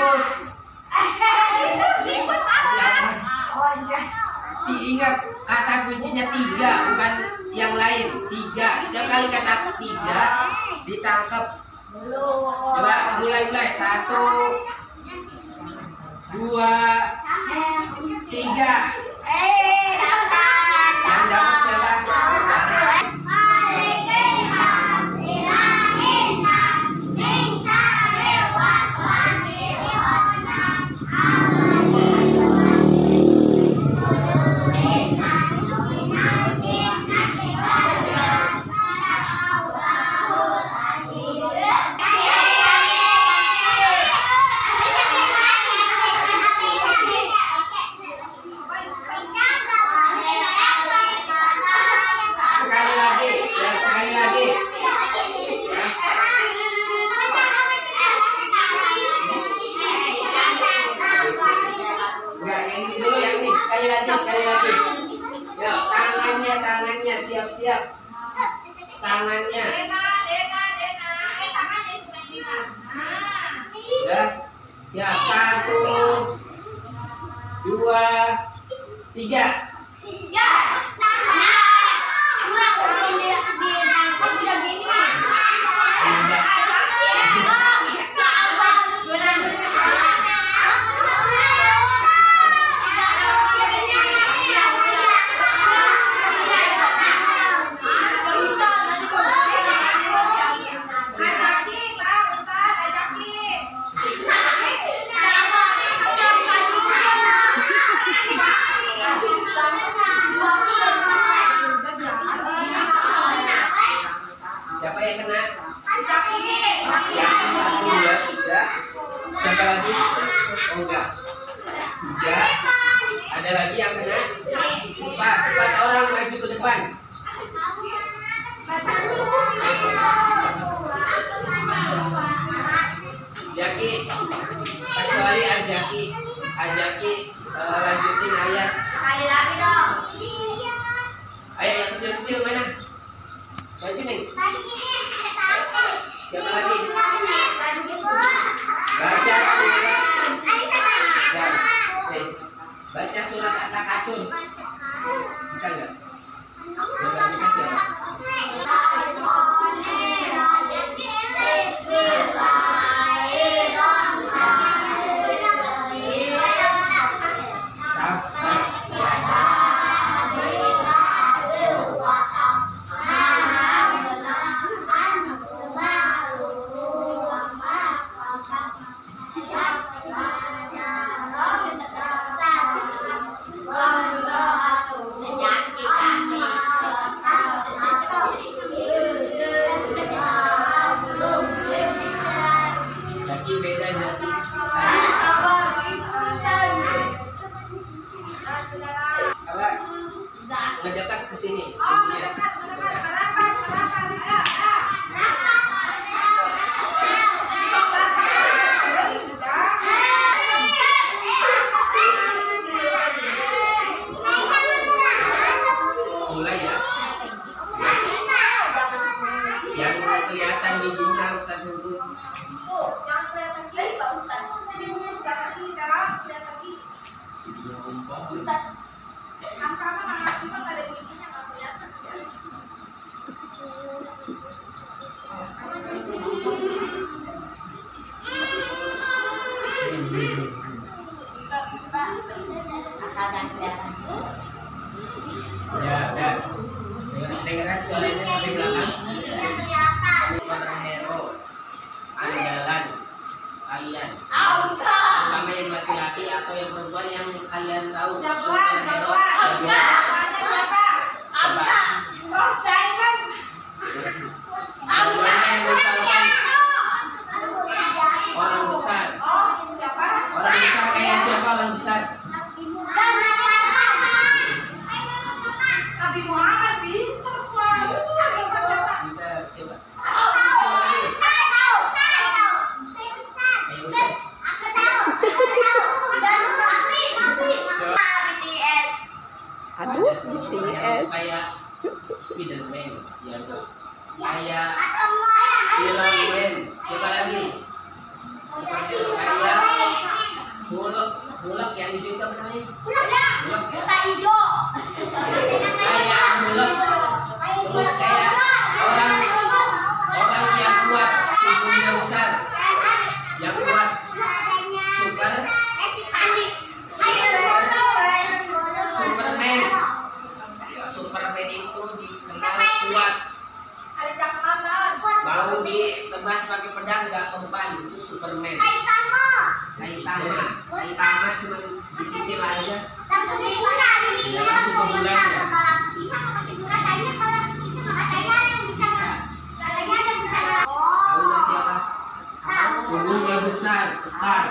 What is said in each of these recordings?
tikus. Tikus apa? Diingat kata kuncinya 3, bukan yang lain. 3. Setiap kali kata 3 ditangkap. Coba mulai. 1, 2, 3. Yang dapat siapa? Sekali lagi. Ya, tangannya siap-siap. Tangannya. Ya, siap. 1, 2, 3. Siapa yang kena? Yang 1, 2, 3. Siapa lagi? Oh enggak. 3. Ada lagi yang kena? 4 orang maju ke depan. Jaki, kecuali Ajaki lanjutin ayat. Sekali lagi dong. Ayat yang kecil-kecil mana? Maju nih. Siapa lagi? Baca baca surat At-Takasur. Bisa nggak? Nggak bisa siapa? Mendekat ke sini. Mendekat. Mulai ya. Yang kelihatan giginya harus hukum. Jangan kelihatan guys, Pak Ustaz. Ustaz. Angka ada giginya nggak kelihatan. Asal jangan kelihatan. Ya, dengarkan suaranya sampai belakang. Para hero andalan kalian. Terutama yang laki-laki atau yang perempuan yang kalian tahu. Jagoan. Siapa? Bos Diamond. Orang besar. Siapa? Orang besar kayak siapa orang besar? Nabi Muhammad pinter, Pak. Kita siapa? Aduh, BTS. Kayak Spiderman, ya tuh. Kayak Iron Man. Siapa lagi? Superhero kayak Saitama cuma disetir aja. Tahu nggak siapa? Tubuhnya besar, kekar.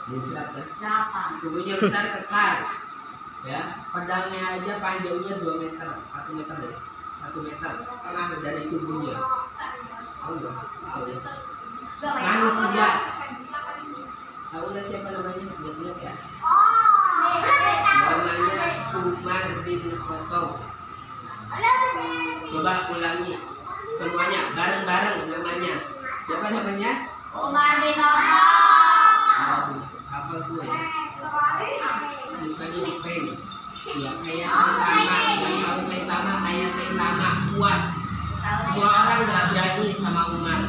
Muncrat kan? Tubuhnya besar, kekar. Ya, pedangnya aja panjangnya 2 meter, 1 meter deh. 1 meter setengah dari tubuhnya. Tahu nggak? Tahu ya? Manusia. Tahu nggak siapa namanya? Ingat ya. Namanya Umar bin Khattab. Coba ulangi semuanya bareng-bareng namanya. Siapa namanya? Umar bin Khattab. Apa semua ya? Mukanya di pen. Ya kayak Saitama. Yang tahu Saitama kayak Saitama kuat. Semua orang nggak berani sama Umar.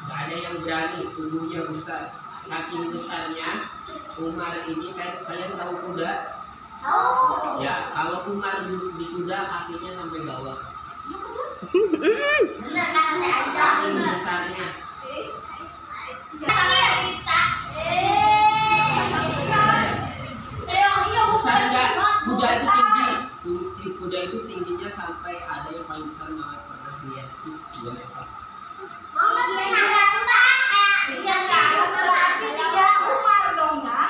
Nggak ada yang berani. Tubuhnya besar. Saking besarnya Umar ini kan kalian tahu kuda? Ya, kalau Umar duduk di kuda kakinya sampai bawah. Bener kan Saking besarnya. Besar nggak? Kuda itu tinggi. Kuda itu tingginya sampai ada yang paling besar banget pernah lihat itu 2 meter. Umar dong ya.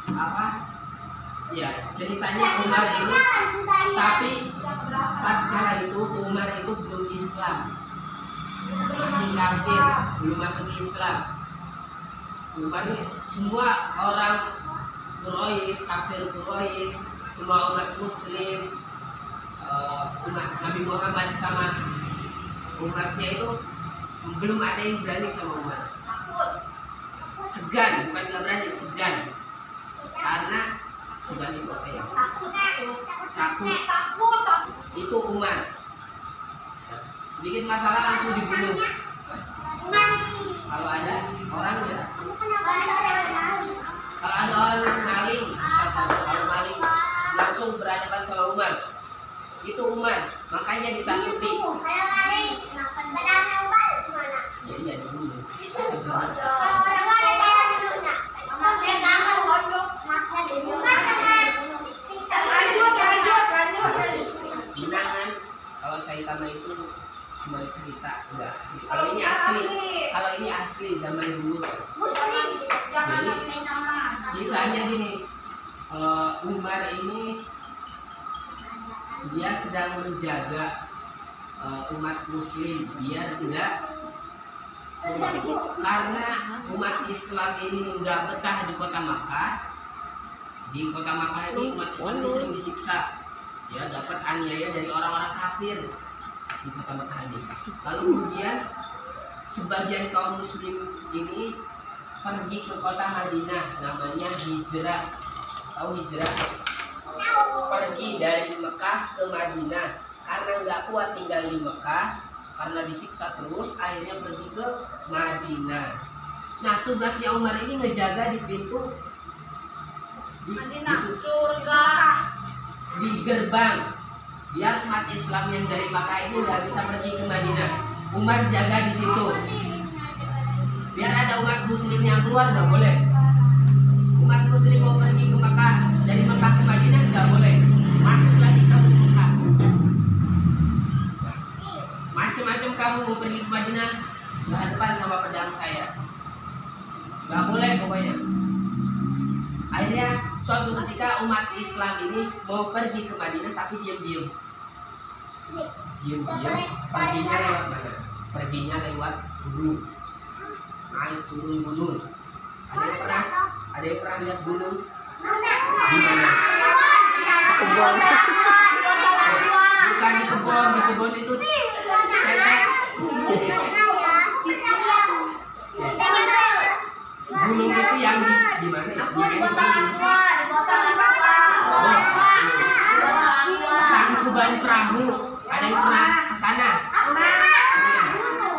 Apa? Ya, ceritanya Umar ini, tapi tatkala itu Umar itu belum Islam, masih kafir, belum masuk Islam. Umar ini semua orang Quraisy, kafir Quraisy, semua umat Muslim, umat Nabi Muhammad sama umatnya itu belum ada yang berani sama Umar. Segan, bukan nggak berani, segan. Karena segan itu apa ya? Takut. Itu Umar. Sedikit masalah langsung dibunuh. Kalau ada orang ya, kalau ada orang yang maling, kalau maling langsung berhadapan sama Umar. Itu Umar, makanya ditakuti. Ya iya dibunuh. Kenangan kalau Saitama itu cuma cerita, enggak asli. Kalau ini asli, kalau ini asli zaman dulu. Jadi kisahnya gini, Umar ini dia sedang menjaga umat Muslim biar enggak, karena umat Islam ini enggak betah di kota Makkah. Di kota Makkah ini umat Islam ini sering disiksa, ya dapat aniaya dari orang-orang kafir di kota Makkah ini. Lalu kemudian sebagian kaum Muslim ini pergi ke kota Madinah, namanya hijrah. Tahu hijrah? Pergi dari Mekah ke Madinah karena nggak kuat tinggal di Mekah, karena disiksa terus, akhirnya pergi ke Madinah. Nah, tugasnya Umar ini ngejaga di pintu surga, di gerbang, biar umat Islam yang dari Mekah ini nggak bisa pergi ke Madinah. Umar jaga di situ, biar ada umat Muslim yang keluar nggak boleh. Umat Muslim mau pergi ke Mekah, dari Mekah ke Madinah nggak boleh. Masuk lagi kamu ke Mekah. Macam-macam kamu mau pergi ke Madinah, berhadapan sama pedang saya. Nggak boleh pokoknya. Akhirnya suatu ketika umat Islam ini mau pergi ke Madinah tapi diam-diam. Diam-diam. Perginya lewat mana? Perginya lewat gunung. Naik turun gunung. Ada yang pernah lihat gunung? Di mana? kebun. Bukan di kebun itu cetek. Gunung itu yang di mana ya? Tangkuban Perahu. Ada yang pernah ke sana?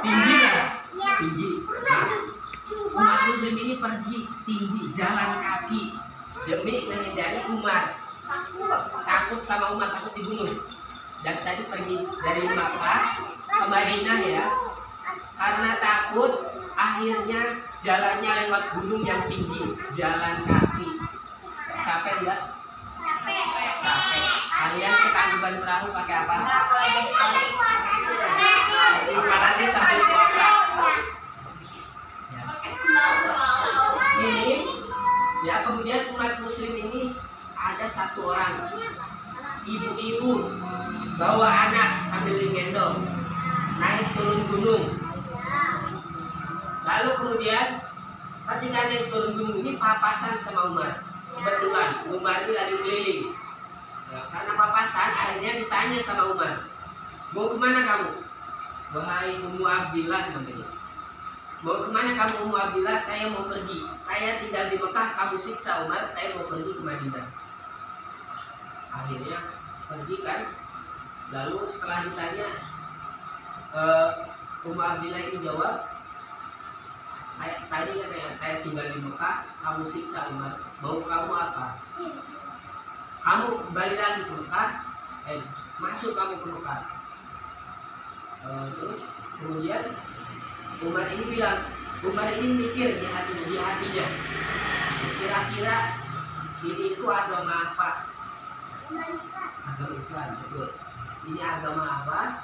Tinggi ya? Tinggi. Nah, umat Muslim ini pergi tinggi, jalan kaki demi menghindari Umar. Takut sama Umar, takut dibunuh. dan tadi pergi dari Makkah ke Madinah ya, karena takut akhirnya jalannya lewat gunung yang tinggi, jalan kaki. Capek enggak? Capek. Kalian ketangguhan perahu pakai apa? Apalagi sambil puasa. Ya. Ini ya, kemudian umat muslim ini ada satu orang ibu-ibu bawa anak sambil digendong naik turun gunung. Lalu kemudian ketika naik turun gunung ini papasan sama Umar. Kebetulan Umar ini lagi keliling. Ya, karena papasan akhirnya ditanya sama Umar, mau kemana kamu? Wahai Ummu Abdillah namanya. Mau kemana kamu Ummu Abdillah? Saya mau pergi. Saya tinggal di Mekah, kamu siksa Umar. Saya mau pergi ke Madinah. Akhirnya pergi kan. Lalu setelah ditanya, Ummu Abdillah ini jawab, saya tadi katanya saya tinggal di Mekah, kamu siksa Umar. Mau kamu apa? Kamu balik lagi ke Mekah, masuk kamu ke Mekah. Terus kemudian Umar ini bilang, Umar ini mikir di hatinya, kira-kira ini itu agama apa? Agama Islam, betul. Ini agama apa?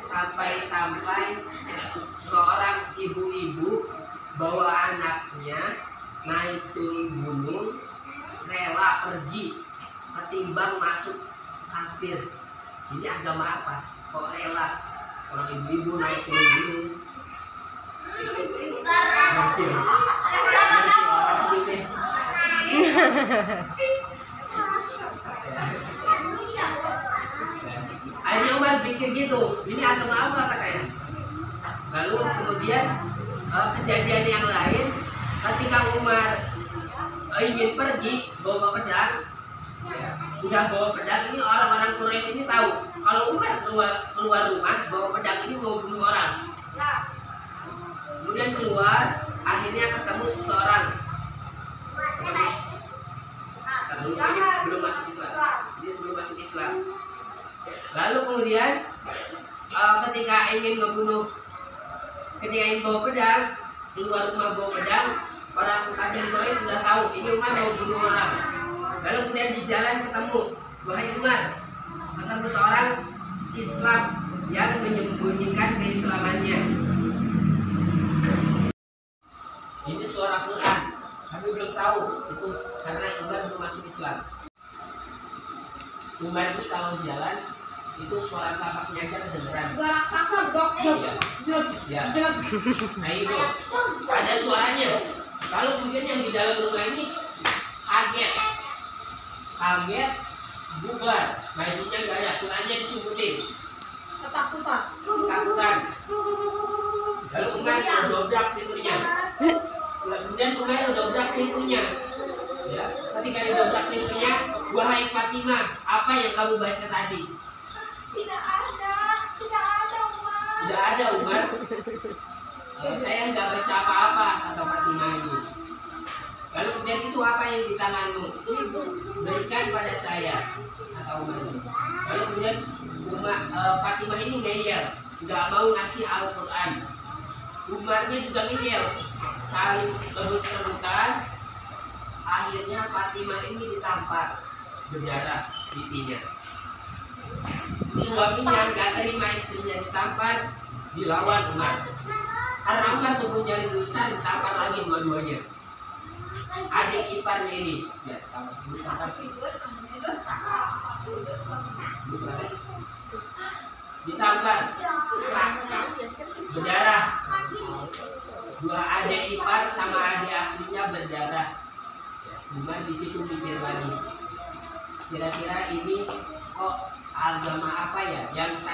Sampai seorang ibu-ibu bawa anaknya naik turun gunung, rela pergi ketimbang masuk kafir. Ini agama apa? Kok rela orang ibu-ibu naik turun gunung? Akhirnya Umar pikir gitu, ini agama apa katanya. Lalu kemudian kejadian yang lain, ketika Umar ingin pergi bawa pedang, ya, udah bawa pedang, ini orang-orang Quraisy ini tahu kalau Umar keluar rumah bawa pedang ini mau bunuh orang. Kemudian keluar, akhirnya ketemu seseorang. Ini belum masuk Islam. Ini sebelum masuk Islam. Lalu kemudian ketika ingin bawa pedang, keluar rumah bawa pedang, orang kafir Quraisy sudah tahu ini Umar mau bunuh orang. Lalu kemudian di jalan ketemu, wahai Umar, ketemu seorang Islam yang menyembunyikan keislamannya. Ini suara Quran, kami belum tahu itu karena Umar belum masuk Islam. Umar ini kalau jalan itu suara tapaknya aja kedengeran. Raksasa dok. Ya. Nah itu ada suaranya. Kalau kemudian yang di dalam rumah ini kaget, bubar, bajunya nggak ada, Qurannya disebutin. Ketakutan. Lalu Umar dobrak pintunya. Kemudian Umar dobrak pintunya. Ya, ketika didobrak pintunya, wahai Fatimah, apa yang kamu baca tadi? Tidak ada Umar. Tidak ada Umar. Saya nggak baca apa-apa, kata Fatimah ini. Lalu kemudian itu apa yang di tanganmu? Berikan pada saya, kata Umar ini. Lalu kemudian Fatimah ini ngeyel, nggak mau ngasih Al-Quran. Umarnya juga ngeyel, saling rebut-rebutan. Akhirnya Fatimah ini ditampar, berdarah pipinya. Suaminya nggak terima istrinya ditampar, dilawan Umar. Karena Umar punya lulusan, ditampar lagi dua-duanya. Adik iparnya ini, ya, ditampar sih. Ditampar, berdarah. Dua adik ipar sama adik aslinya berdarah. Umar di situ mikir lagi, kira-kira ini kok agama apa ya? Yang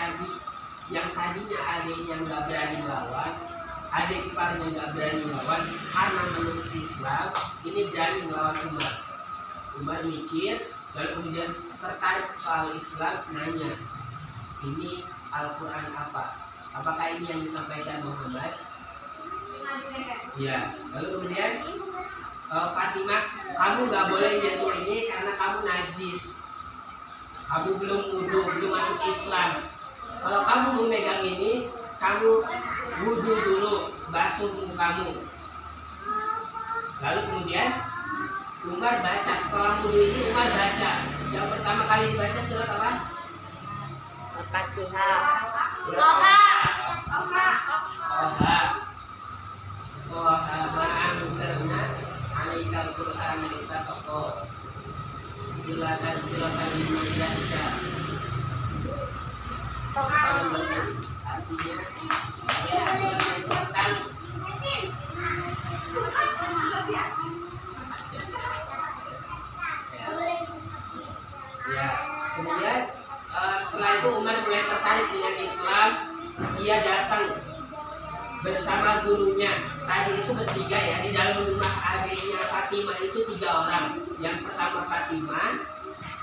tadinya adiknya nggak berani melawan, adik iparnya nggak berani melawan, karena menurut Islam ini berani melawan Umar. Umar mikir, lalu kemudian tertarik soal Islam, nanya, ini Al-Quran apa? Apakah ini yang disampaikan Muhammad? Ya, lalu kemudian Fatimah, kamu gak boleh nyentuh ini karena kamu najis. kamu belum wudhu, belum masuk Islam. Kalau kamu mau megang ini, kamu wudhu dulu, basuh mukamu. Lalu kemudian Umar baca, setelah wudhu ini Umar baca. Yang pertama kali dibaca surat apa? Al-Fatihah. Toha. Toha ma'anzalna 'alaikal Qur'ana litashqa. Bila tadzkiratan liman yakhsha. Artinya ya tentang ya. Kemudian setelah itu Umar mulai tertarik dengan Islam. Ia datang bersama gurunya. Tadi itu bertiga ya, di dalam rumah adiknya Fatimah itu 3 orang. Yang pertama Fatimah,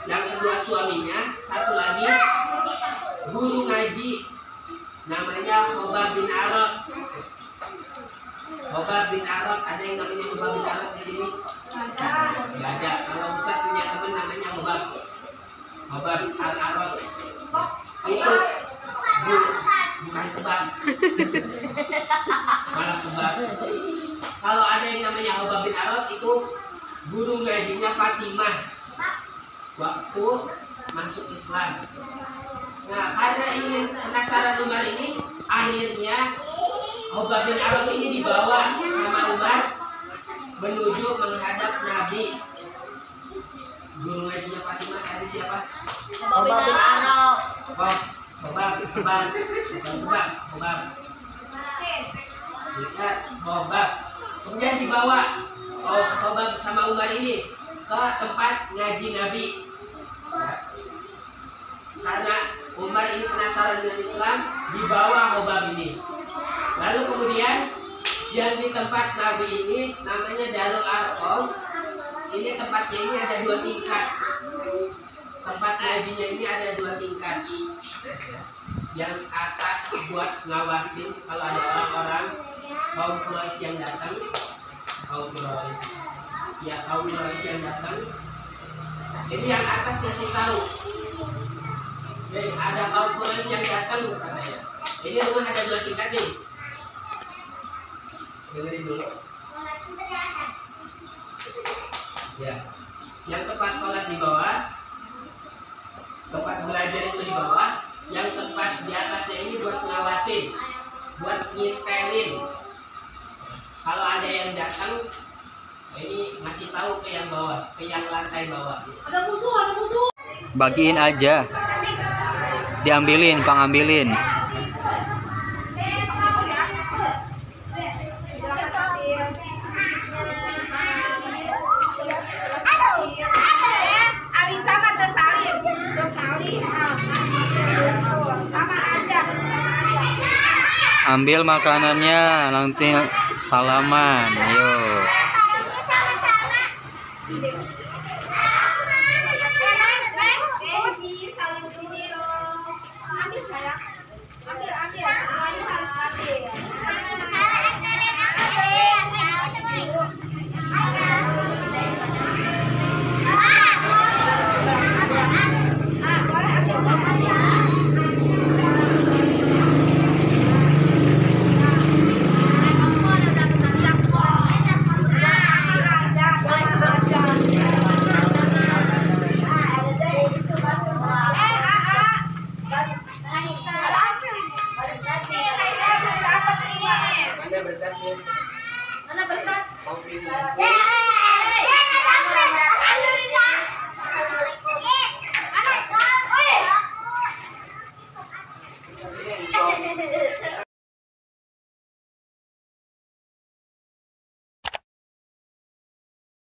yang kedua suaminya, satu lagi guru ngaji namanya Khobab bin Arad. Khobab bin Arad, ada yang namanya Khobab bin Arad di sini? Gak ada. Kalau Ustaz punya teman namanya Khobab Al-Arad. Itu bukan kebab. Malah kebab. Kalau ada yang namanya Khobab bin Arad itu guru ngajinya Fatimah waktu masuk Islam. Nah, karena ingin penasaran Umar ini, akhirnya Khobab bin Arad ini dibawa sama Umar menuju menghadap Nabi. Guru ngajinya Fatimah tadi siapa? Khobab bin Arad. Khobab. Khobab. Kemudian dibawa Khobab sama Umar ini ke tempat ngaji Nabi. Ya. Karena Umar ini penasaran dengan Islam, dibawa Khobab ini. Lalu kemudian yang di tempat Nabi ini namanya Darul Arqam. Ini tempatnya ini ada 2 tingkat. Tempat ngajinya ini ada 2 tingkat. Yang atas buat ngawasin kalau ada orang-orang kaum Quraisy yang datang. Kaum Quraisy yang datang. Jadi yang atas ngasih tahu. Ada kaum Quraisy yang datang katanya. Ini rumah ada 2 tingkat nih. Dengerin dulu. Ya. Yang tempat sholat di bawah, tempat belajar itu di bawah, yang tempat di atasnya ini buat ngawasin, buat ngintelin. Kalau ada yang datang, ini ngasih tahu ke yang bawah, ke yang lantai bawah. Ada musuh. Bagiin aja, diambilin, pangambilin. Alisa mah tersalim. Sama aja. Ambil makanannya, nanti salaman. Ayo. Mana berkat?